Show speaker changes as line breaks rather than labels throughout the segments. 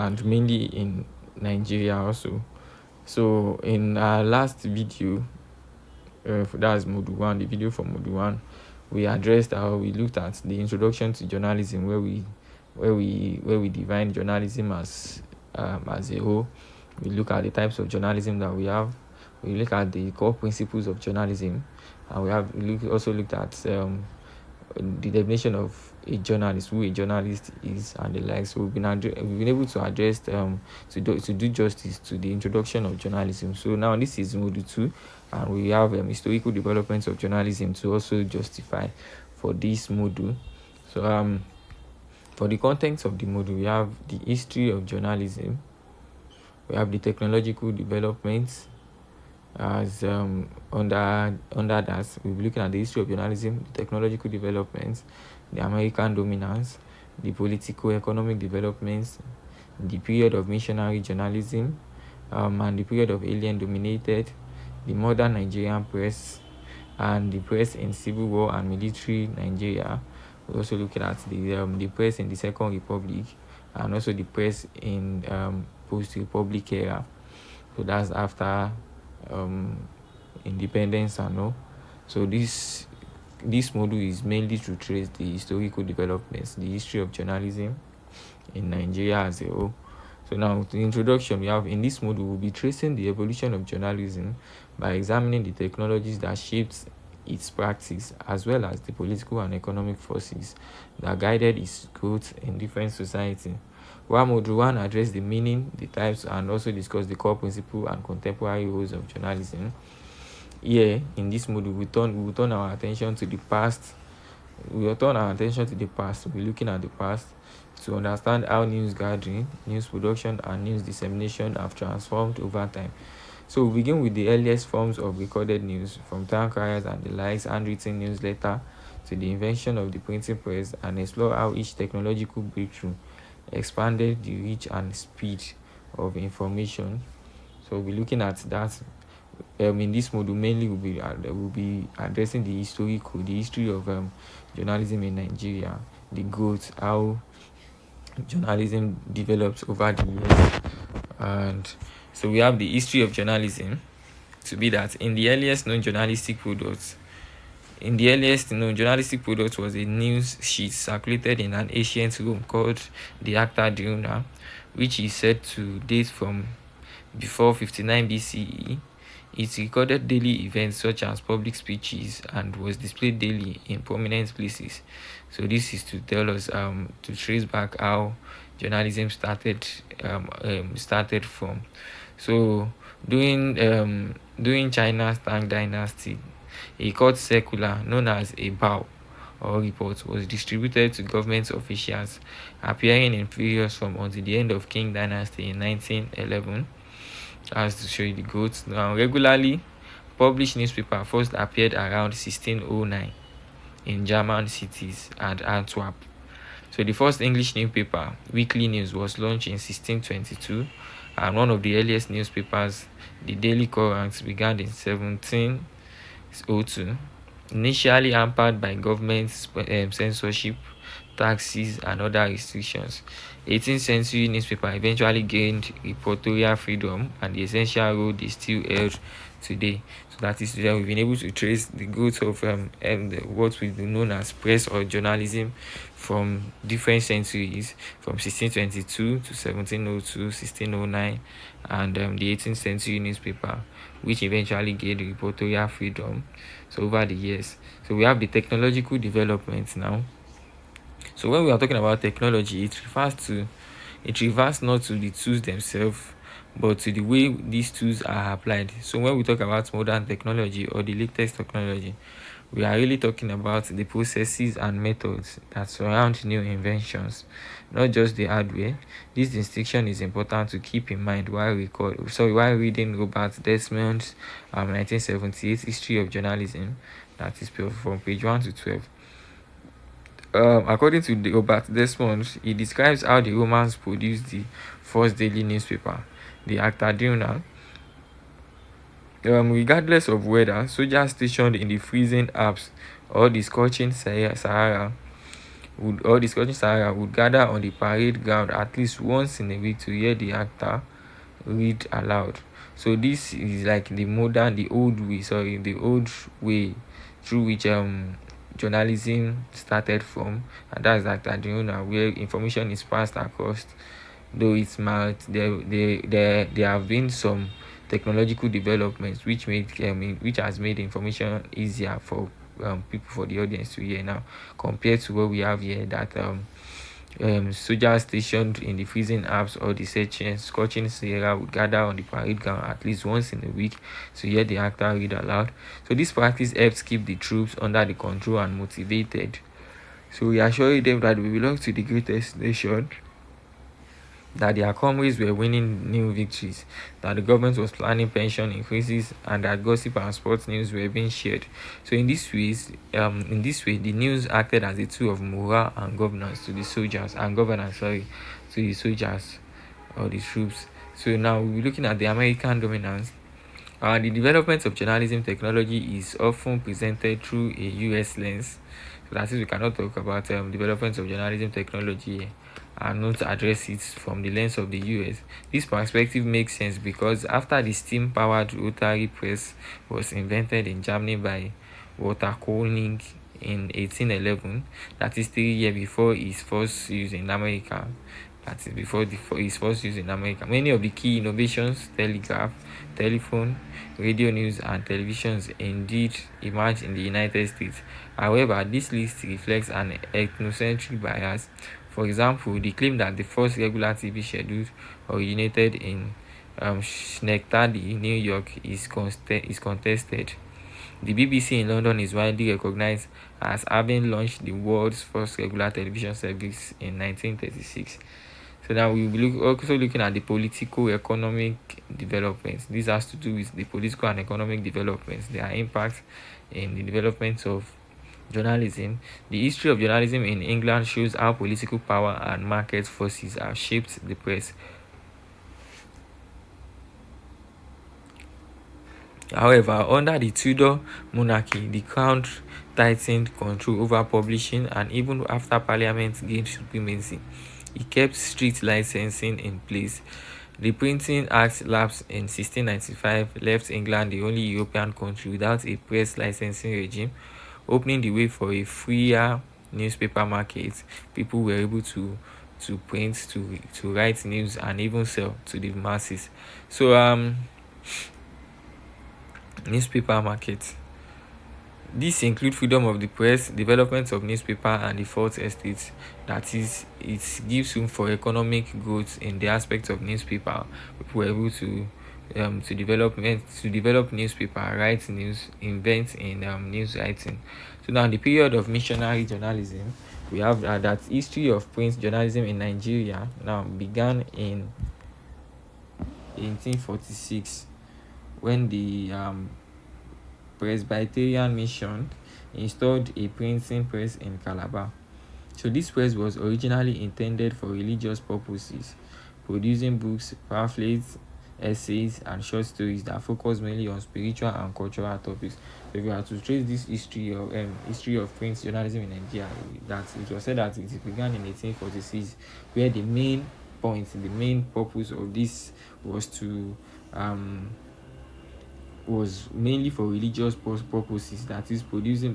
and mainly in Nigeria also. So in our last video, that's module 1, the video for module 1, we addressed how we looked at the introduction to journalism, where we define journalism as a whole. We look at the types of journalism that we have. We look at the core principles of journalism, and also looked at the definition of a journalist, who a journalist is, and the like. So we've been able to address to do justice to the introduction of journalism. So now this is module 2, and we have historical developments of journalism to also justify for this module. So for the contents of the module, we have the history of journalism, we have the technological developments. As under that, we'll be looking at the history of journalism, the technological developments, the American dominance, the political economic developments, the period of missionary journalism, and the period of alien dominated, the modern Nigerian press, and the press in civil war and military Nigeria. We're also looking at the press in the Second Republic, and also the press in post-republic era. So that's after independence and all. So this module is mainly to trace the historical developments, the history of journalism in Nigeria as a whole. So now, the introduction, we have in this module, we'll be tracing the evolution of journalism by examining the technologies that shaped its practice, as well as the political and economic forces that guided its growth in different societies. While module 1 addressed the meaning, the types, and also discussed the core principle and contemporary roles of journalism, here in this module we will turn our attention to the past. We'll be looking at the past to understand how news gathering, news production, and news dissemination have transformed over time. So we begin with the earliest forms of recorded news, from town criers and the likes, handwritten newsletter, to the invention of the printing press, and explore how each technological breakthrough expanded the reach and speed of information. So we'll be looking at that. In this module, mainly we'll be addressing the history of journalism in Nigeria, the growth, how journalism developed over the years. And so we have the history of journalism to be that in the earliest known journalistic product was a news sheet circulated in an ancient Rome called the Acta Diurna, which is said to date from before 59 BCE. It recorded daily events such as public speeches and was displayed daily in prominent places. So this is to tell us to trace back how journalism started from. So during China's Tang Dynasty, a court circular known as a Bao or report was distributed to government officials, appearing in various forms until the end of Qing Dynasty in 1911. As to show you the growth. Now, regularly published newspaper first appeared around 1609 in German cities and Antwerp. So the first English newspaper, Weekly News, was launched in 1622, and one of the earliest newspapers, the Daily Courant, began in 1702. Initially hampered by government censorship, taxes, and other restrictions, 18th century newspaper eventually gained reportorial freedom and the essential role they still held today. So that is where we've been able to trace the growth of what we've known as press or journalism from different centuries, from 1622 to 1702, 1609, and the 18th century newspaper, which eventually gained reportorial freedom. So over the years, so we have the technological developments now. So when we are talking about technology, it refers not to the tools themselves, but to the way these tools are applied. So when we talk about modern technology or the latest technology, we are really talking about the processes and methods that surround new inventions, not just the hardware. This distinction is important to keep in mind while reading Robert Desmond's 1978 History of Journalism, that is from page 1 to 12. According to Robert Desmond, he describes how the Romans produced the first daily newspaper, the Acta Diurna. Regardless of weather, soldiers stationed in the freezing Alps or the scorching Sahara or the Scottish Sahara would gather on the parade ground at least once in a week to hear the actor read aloud. So this is like the old way through which journalism started from, and that's like at the owner where information is passed across. Though it's might there have been some technological developments which has made information easier for people, for the audience to hear now, compared to what we have here, that soldiers stationed in the freezing Alps or the scorching Sierra would gather on the parade ground at least once in a week to hear the actor read aloud. So this practice helps keep the troops under the control and motivated. So we are assuring them that we belong to the greatest nation, that their comrades were winning new victories, that the government was planning pension increases, and that gossip and sports news were being shared. So in this way, the news acted as a tool of morale and governance to the soldiers and governance, sorry, to the soldiers or the troops. So now we'll be looking at the American dominance. The development of journalism technology is often presented through a US lens. So that is, we cannot talk about development of journalism technology and not address it from the lens of the US. This perspective makes sense because after the steam-powered rotary press was invented in Germany by Walter Koenig in 1811, that is 3 years before its first use in America. That is before its first use in America. Many of the key innovations, telegraph, telephone, radio news, and televisions indeed emerged in the United States. However, this list reflects an ethnocentric bias. For example, the claim that the first regular TV schedule originated in Schenectady, New York, is contested. The BBC in London is widely recognized as having launched the world's first regular television service in 1936. So now we will also looking at the political economic developments. This has to do with the political and economic developments, their impact in the development of journalism. The history of journalism in England shows how political power and market forces have shaped the press. However, under the Tudor monarchy, the crown tightened control over publishing, and even after Parliament gained supremacy, it kept strict licensing in place. The Printing Act lapsed in 1695 left England the only European country without a press licensing regime, opening the way for a freer newspaper market. People were able to print, to write news, and even sell to the masses. So newspaper market. These include freedom of the press, development of newspaper, and the fourth estate. That is, it gives room for economic growth in the aspect of newspaper. People were able to develop newspaper, write news, invent in news writing. So now the period of missionary journalism, we have that history of print journalism in Nigeria now began in 1846 when the Presbyterian mission installed a printing press in Calabar. So this press was originally intended for religious purposes, producing books, pamphlets, essays, and short stories that focus mainly on spiritual and cultural topics. So if you are to trace this history of print journalism in Nigeria, that it was said that it began in 1846, where the main purpose of this was to was mainly for religious purposes, that is, producing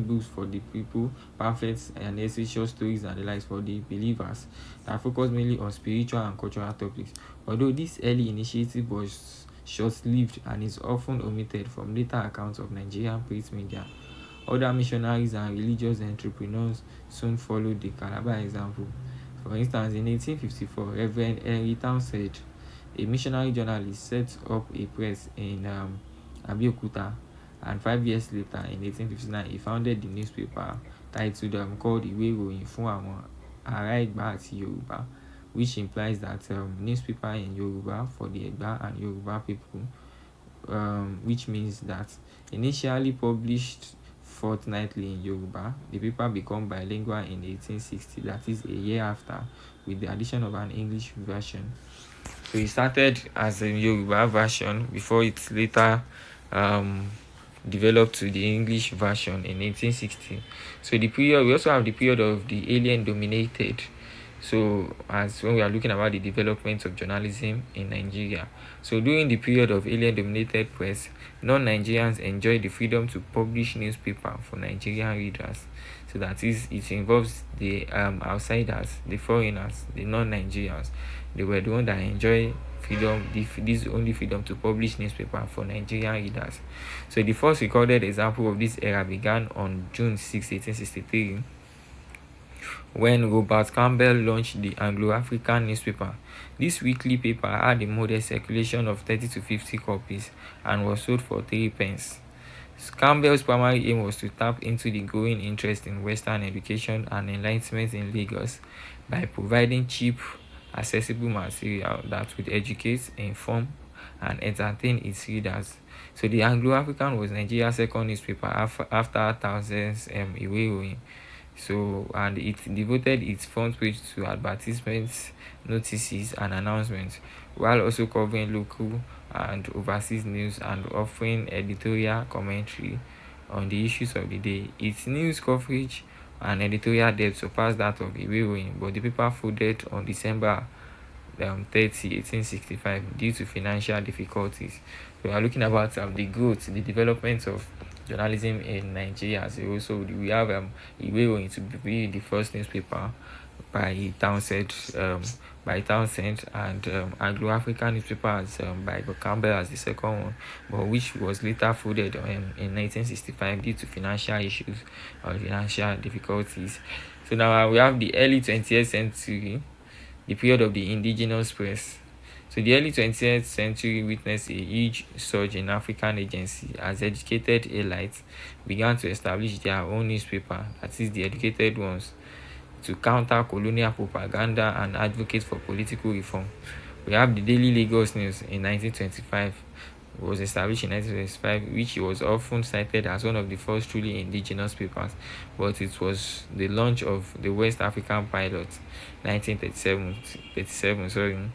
books for the people, pamphlets and essays, short stories, and the likes for the believers that focus mainly on spiritual and cultural topics. Although this early initiative was short-lived and is often omitted from later accounts of Nigerian print media, other missionaries and religious entrepreneurs soon followed the Calabar example. For instance, in 1854, Reverend Henry Townsend, a missionary journalist, set up a press in Abeokuta, and 5 years later, in 1859, he founded the newspaper titled called Ìwé Ìròyìn fún àwọn ará Ẹ̀gbá àti Yorùbá, which implies that newspaper in Yoruba for the Ẹ̀gbá and Yoruba people, which means that initially published fortnightly in Yoruba, the paper became bilingual in 1860, that is a year after, with the addition of an English version. So it started as a Yoruba version before it later developed to the English version in 1860. So the period, we also have the period of the alien dominated. So as when we are looking about the development of journalism in Nigeria, so during the period of alien dominated press, non-Nigerians enjoy the freedom to publish newspaper for Nigerian readers. So that is, it involves the outsiders, the foreigners, the non-Nigerians. They were the one that enjoy freedom, this only freedom to publish newspaper for Nigerian readers. So the first recorded example of this era began on June 6, 1863, when Robert Campbell launched the Anglo-African newspaper. This weekly paper had a modest circulation of 30 to 50 copies and was sold for 3 pence. Campbell's primary aim was to tap into the growing interest in Western education and enlightenment in Lagos by providing cheap, accessible material that would educate, inform, and entertain its readers. So the Anglo-African was Nigeria's second newspaper after Thousands Iwe. So, and it devoted its front page to advertisements, notices, and announcements, while also covering local and overseas news and offering editorial commentary on the issues of the day. Its news coverage and editorial depth surpassed that of Iwe, but the paper folded on December 30, 1865 due to financial difficulties. We are looking about the growth, the development of journalism in Nigeria. So we have Iwe to be the first newspaper by Townsend, and Anglo-African newspapers by Campbell as the second one, but which was later folded in 1965 due to financial issues or financial difficulties. So now we have the early 20th century, the period of the indigenous press. So the early 20th century witnessed a huge surge in African agency as educated elites began to establish their own newspaper, that is the educated ones, to counter colonial propaganda and advocate for political reform. We have the Daily Lagos News in 1925. It was established in 1925, which was often cited as one of the first truly indigenous papers, but it was the launch of the West African Pilot 1937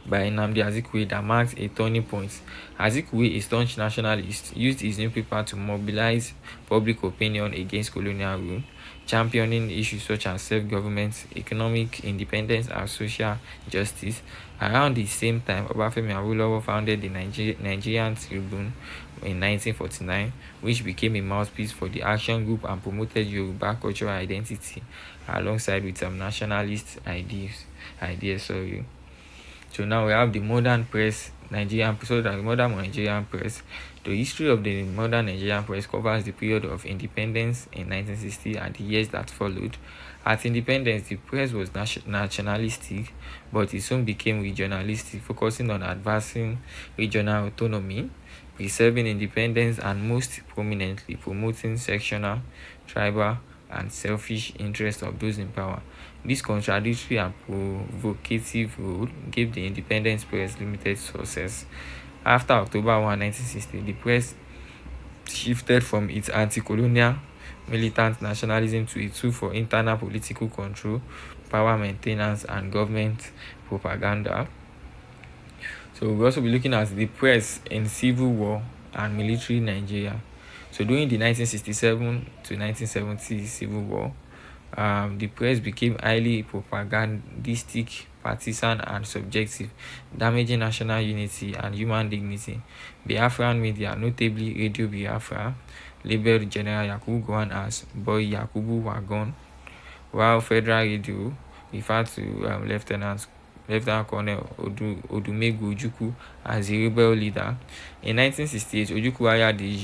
by Nnamdi Azikiwe that marked a turning point. Azikiwe, a staunch nationalist, used his newspaper to mobilize public opinion against colonial rule, championing issues such as self-government, economic independence, and social justice. Around the same time, Obafemi Awolowo founded the Nigerian Tribune in 1949, which became a mouthpiece for the action group and promoted Yoruba cultural identity alongside with some nationalist ideas. So now we have the modern press, modern Nigerian press. The history of the modern Nigerian press covers the period of independence in 1960 and the years that followed. At independence, the press was nationalistic, but it soon became regionalistic, focusing on advancing regional autonomy, preserving independence, and most prominently promoting sectional, tribal, and selfish interests of those in power. This contradictory and provocative role gave the independent press limited success. After October 1, 1960, the press shifted from its anti-colonial militant nationalism to a tool for internal political control, power maintenance, and government propaganda. So we'll also be looking at the press in civil war and military Nigeria. So during the 1967 to 1970 civil war, the press became highly propagandistic, partisan, and subjective, damaging national unity and human dignity. Biafran media, notably Radio Biafra, labeled General Yakubu Gowon as Boy Yakubu Wagon, while Federal Radio referred to Lieutenant Colonel Odumegu Ojukwu as a rebel leader. In 1968, Ojukwu hired the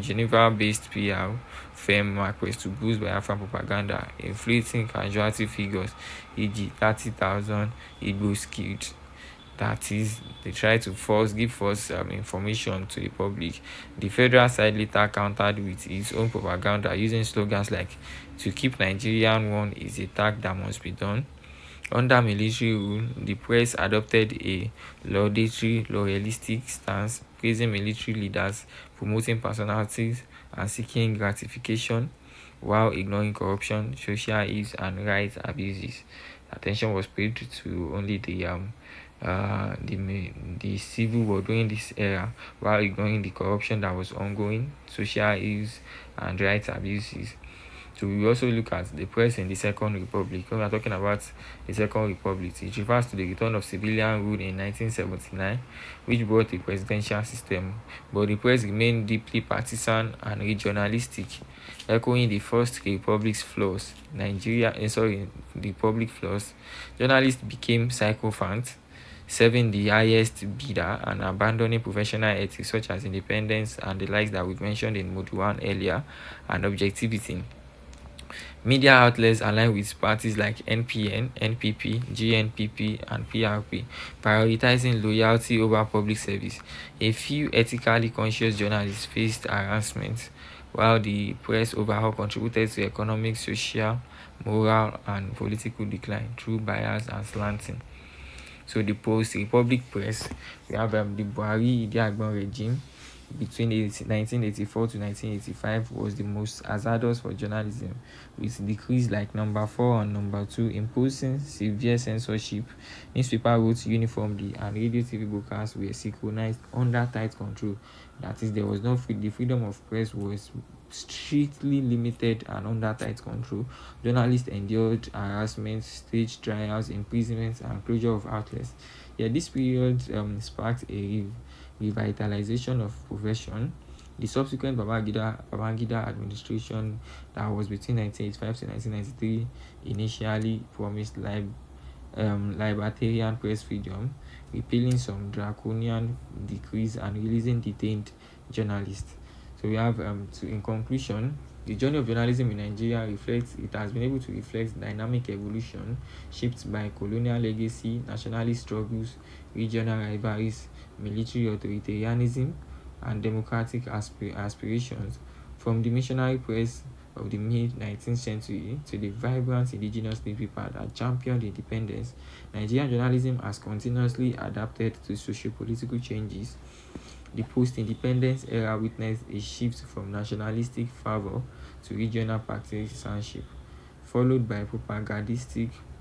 Geneva-based PR firm Marquez to boost Biafran propaganda, inflating casualty figures, e.g. 30,000 Igbos killed. That is, they try to give false information to the public. The federal side later countered with its own propaganda using slogans like "To keep Nigerian one is a task that must be done." Under military rule, the press adopted a laudatory, loyalistic stance, praising military leaders, promoting personalities, and seeking gratification, while ignoring corruption, social ills, and rights abuses. attention was paid to only the civil war during this era, while ignoring the corruption that was ongoing, social ills, and rights abuses. So we also look at the press in the Second Republic. When we are talking about the Second Republic, it refers to the return of civilian rule in 1979, which brought a presidential system. But the press remained deeply partisan and regionalistic, echoing the First Republic's flaws. The public flaws. Journalists became sycophants, serving the highest bidder and abandoning professional ethics such as independence and the likes that we've mentioned in Mode 1 earlier, and objectivity. Media outlets aligned with parties like NPN, NPP, GNPP, and PRP, prioritizing loyalty over public service. A few ethically conscious journalists faced harassment, while the press overall contributed to economic, social, moral, and political decline through bias and slanting. So the post-Republic press, we have the Buhari Idi regime between 1984 to 1985 was the most hazardous for journalism, with decrees like number 4 and number 2 imposing severe censorship. Newspaper routes uniformly and radio TV broadcasts were synchronized under tight control. That is, there was no the freedom of press was strictly limited and under tight control. Journalists endured harassment, stage trials, imprisonment, and closure of outlets. Yeah, this period sparked a revitalization of profession. The subsequent Babangida administration, that was between 1985 to 1993, initially promised libertarian press freedom, repealing some draconian decrees and releasing detained journalists. So we have, in conclusion, the journey of journalism in Nigeria has been able to reflect dynamic evolution shaped by colonial legacy, nationalist struggles, regional rivalries, military authoritarianism, and democratic aspirations. From the missionary press of the mid-19th century to the vibrant indigenous newspaper that championed independence, Nigerian journalism has continuously adapted to socio-political changes. The post-independence era witnessed a shift from nationalistic fervor to regional partisanship, followed by propagandistic